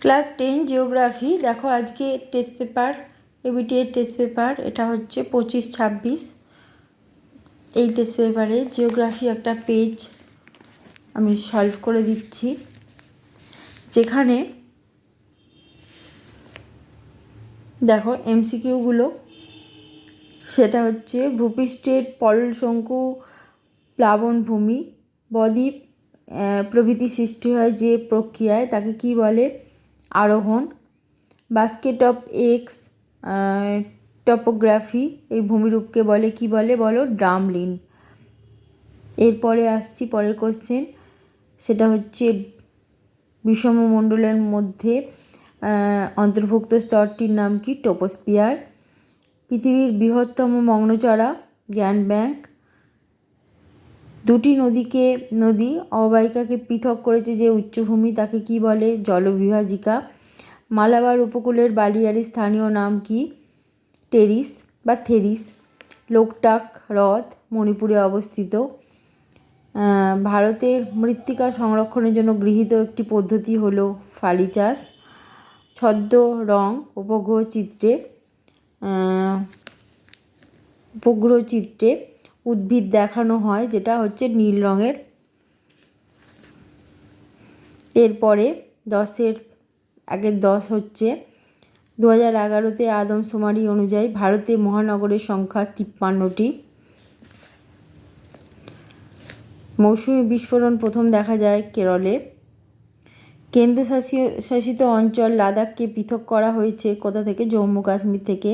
Class 10 geography. দেখো আজকে test paper, এবিটিএর test paper, এটা হচ্ছে 25-26। এই টেস্ট পেপারে জিওগ্রাফি একটা পেজ আমি সলভ করে দিচ্ছি, যেখানে দেখো এমসিকিউগুলো। সেটা হচ্ছে ভূপৃষ্ঠের পললশঙ্কু, প্লাবনভূমি, বদ্বীপ প্রভৃতি সৃষ্টি হয় যে প্রক্রিয়ায় তাকে কি বলে? আরোহণ। বাস্কেট অফ এগস টপোগ্রাফি, এই ভূমিরূপকে বলে কি বলে? বলো ড্রামলিন। এরপরে আসছি পরের কোশ্চেন, সেটা হচ্ছে বিষমমণ্ডলের মধ্যে অন্তর্ভুক্ত স্তরটির নাম কি? টোপোস্পিয়ার। পৃথিবীর বৃহত্তম মগ্নচড়া জ্ঞান ব্যাংক। দুটি নদী অববাহিকাকে পৃথক করেছে যে উচ্চভূমি তাকে কি বলে? জলবিভাজিকা। মালাবার উপকূলের বালিয়াড়ি স্থানীয় নাম কি? টেরিস বা থেরিস। লোকটাক হ্রদ মণিপুরে অবস্থিত। ভারতের মৃত্তিকা সংরক্ষণের জন্য গৃহীত একটি পদ্ধতি হলো ফালি চাষ। ছদ্ম রং উপগ্রহ চিত্রে উদ্ভিদ দেখানো হয়, যেটা হচ্ছে নীল রঙের। এরপরে 10 হচ্ছে 2011-তে আদমশুমারি অনুযায়ী ভারতে মহানগরের সংখ্যা 53টি। মৌসুমি বিস্ফোরণ প্রথম দেখা যায় কেরলে। কেন্দ্রশাসিত অঞ্চল লাদাখকে পৃথক করা হয়েছে কোথা থেকে? জম্মু কাশ্মীর থেকে।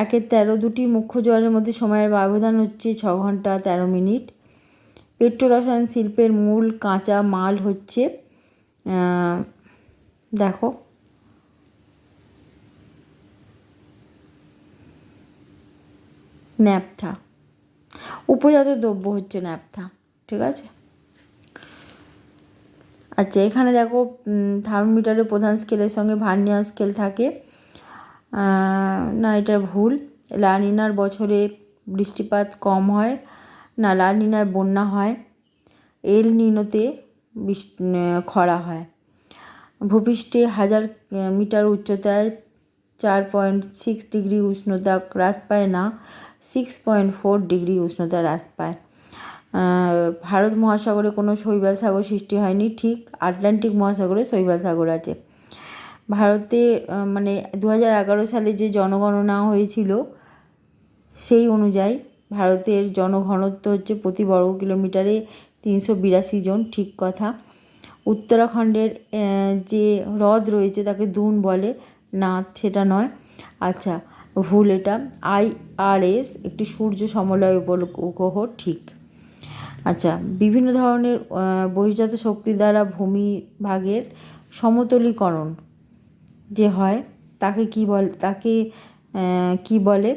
1-13 দুটি মুখ্য জোয়ারের মধ্যে সময়ের ব্যবধান হচ্ছে 6 ঘন্টা 13 মিনিট। পেট্রোরসায়ন শিল্পের মূল কাঁচা মাল হচ্ছে দেখো ন্যাপথা। উপজাত দ্রব্য হচ্ছে ন্যাপথা, ঠিক আছে। আচ্ছা, এখানে দেখো থার্মোমিটারের প্রধান স্কেলের সঙ্গে ভার্নিয়ার স্কেল থাকে। না, এটা ভুল। লা নিনার বছরে বৃষ্টিপাত কম হয় না, লা নিনায় বন্যা হয়। এল নিনোতে খরা হয়। ভূপৃষ্ঠে 1000 মিটার উচ্চতায় 4.6 ডিগ্রি উষ্ণতা হ্রাস পায় না, 6.4 ডিগ্রি উষ্ণতা হ্রাস পায়। ভারত মহাসাগরে কোনো শৈবাল সাগর সৃষ্টি হয়নি, ঠিক। আটলান্টিক মহাসাগরে শৈবাল সাগর আছে। ভারতে 2011 সালে যে জনগণনা হয়েছিল সেই অনুযায়ী ভারতের জনঘনত্ব হচ্ছে প্রতি বর্গ কিলোমিটারে 382 জন, ঠিক কথা। উত্তরাখণ্ডের যে হ্রদ রয়েছে তাকে দুন বলে না, সেটা নয়। আচ্ছা, ভুল এটা। IRS একটি সূর্য সমলয় উপগ্রহ, ঠিক। আচ্ছা, বিভিন্ন ধরনের বহির্জাত শক্তি দ্বারা ভূমিভাগের সমতলীকরণ যে হয় তাকে কি বলে?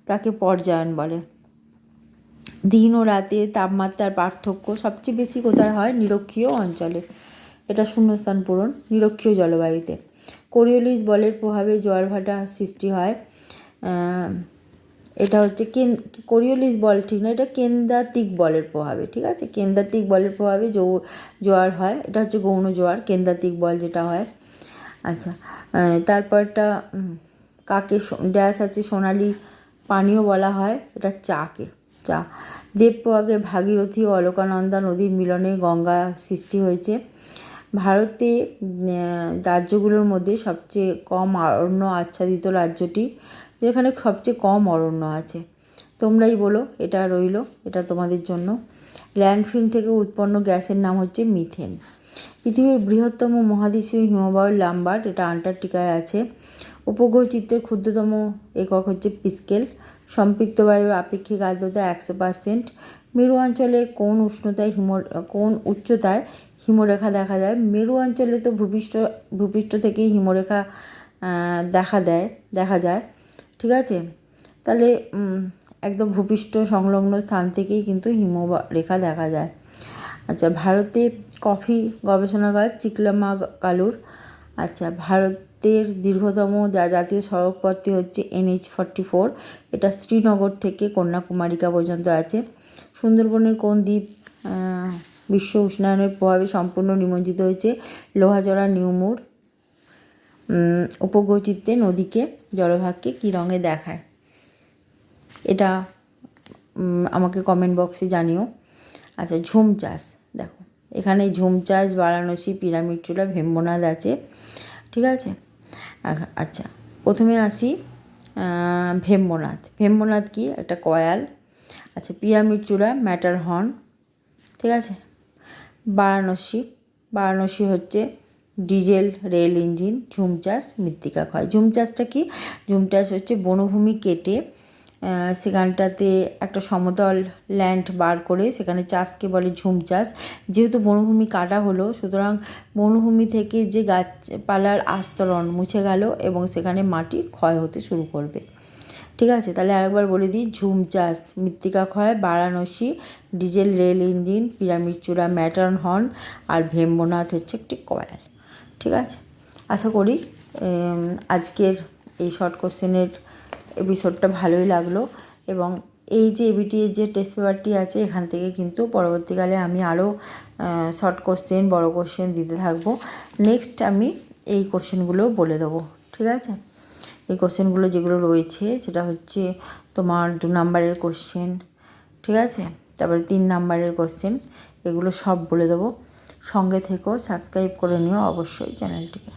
তাকে পর্যায়ন বলে। দিন ও রাতে তাপমাত্রার পার্থক্য সবচেয়ে বেশি কোথায় হয়? নিরক্ষীয় অঞ্চলে। এটা শূন্যস্থান পূরণ। নিরক্ষীয় জলবায়ুতে। কোরিওলিস বলের প্রভাবে জোয়ারভাটা সৃষ্টি হয়। এটা হচ্ছে কোরিওলিস বল ঠিক না, এটা কেন্দ্রাতিক বলের প্রভাবে, ঠিক আছে। কেন্দ্রাতিক বলের প্রভাবে জোয়ার হয়, এটা হচ্ছে গৌণ জোয়ার। কেন্দ্রাতিক বল যেটা হয়। আচ্ছা, তারপরটা কাকে ড্যাশ আছে সোনালি পানীয় বলা হয়? এটা চা। দেবপ্রয়াগে ভাগীরথী ও অলকানন্দা নদীর মিলনে গঙ্গা সৃষ্টি হয়েছে। ভারতে রাজ্যগুলোর মধ্যে সবচেয়ে কম অরণ্য আচ্ছাদিত রাজ্যটি, যেখানে সবচেয়ে কম অরণ্য আছে। তোমরাই বলো, এটা রইল, এটা তোমাদের জন্য। ল্যান্ডফিল থেকে উৎপন্ন গ্যাসের নাম হচ্ছে মিথেন। পৃথিবীর বৃহত্তম মহাদেশীয় হিমবাহ লাম্বার্ট, এটা আন্টার্কটিকায় আছে। উপগ্রহ চিত্রের ক্ষুদ্রতম একক হচ্ছে পিস্কেল। সম্পৃক্ত বায়ুর আপেক্ষিক আর্দ্রতা 100%। মেরু অঞ্চলে কোন উচ্চতায় হিমরেখা দেখা যায়? মেরু অঞ্চলে তো ভূপৃষ্ঠ থেকেই হিমরেখা দেখা যায়, ঠিক আছে। তাহলে একদম ভূপৃষ্ঠ সংলগ্ন স্থান থেকেই কিন্তু হিমরেখা দেখা যায়। আচ্ছা, ভারতে কফি গবেষণাগার চিকমাগালুর। আচ্ছা, ভারতের দীর্ঘতম জাতীয় সড়কপথটি হচ্ছে NH-44, এটা শ্রীনগর থেকে কন্যাকুমারিকা পর্যন্ত আছে। সুন্দরবনের কোন দ্বীপ বিশ্ব উষ্ণায়নের প্রভাবে সম্পূর্ণ নিমজ্জিত হয়েছে লোহাজলা নিউমুর উপগ্রহ চিত্রে নদীকে জলভাগকে কী রঙে দেখায়, এটা আমাকে কমেন্ট বক্সে জানিও। আচ্ছা, ঝুম চাষ দেখো, এখানে ঝুম চাষ, বারাণসী, পিরামিড চূড়া, ভেম্বনাথ আছে, ঠিক আছে। আচ্ছা, প্রথমে আসি ভেম্বনাথ। ভেম্বনাথ কি? একটা কয়াল। আচ্ছা, পিরামিড চূড়া ম্যাটারহর্ন, ঠিক আছে। বারাণসী হচ্ছে ডিজেল রেল ইঞ্জিন। ঝুম চাষ মৃত্তিকা ক্ষয়। ঝুম চাষটা কি? ঝুম চাষ হচ্ছে বনভূমি কেটে সেখানটাতে একটা সমতল ল্যান্ড বার করে সেখানে চাষকে বলে ঝুম চাষ। যেহেতু বনভূমি কাটা হলো, সুতরাং বনভূমি থেকে যে গাছপালার আস্তরণ মুছে গেল এবং সেখানে মাটি ক্ষয় হতে শুরু করবে, ঠিক আছে। তাহলে আরেকবার বলে দিই, ঝুম চাষ মৃত্তিকা ক্ষয়, Varanasi diesel rail engine, pyramid চূড়া ম্যাটারহর্ন, আর ভেম্বনাথ হচ্ছে একটি কয়াল, ঠিক আছে। আশা করি আজকের এই শর্ট কোশ্চেনের এপিসোডটা ভালোই লাগলো, এবং এই যে এবিটিএর যে টেস্ট পেপারটি আছে এখান থেকে কিন্তু পরবর্তীকালে আমি আরও শর্ট কোশ্চেন, বড় কোশ্চেন দিতে থাকবো। নেক্সট আমি এই কোশ্চেনগুলো বলে দেবো, ঠিক আছে। এই কোশ্চেনগুলো যেগুলো রয়েছে সেটা হচ্ছে তোমার 2 নাম্বারের কোশ্চেন, ঠিক আছে, তারপরে 3 নাম্বারের কোশ্চেন, এগুলো সব বলে দেবো। সঙ্গে থেকেও সাবস্ক্রাইব করে নিও অবশ্যই চ্যানেলটিকে।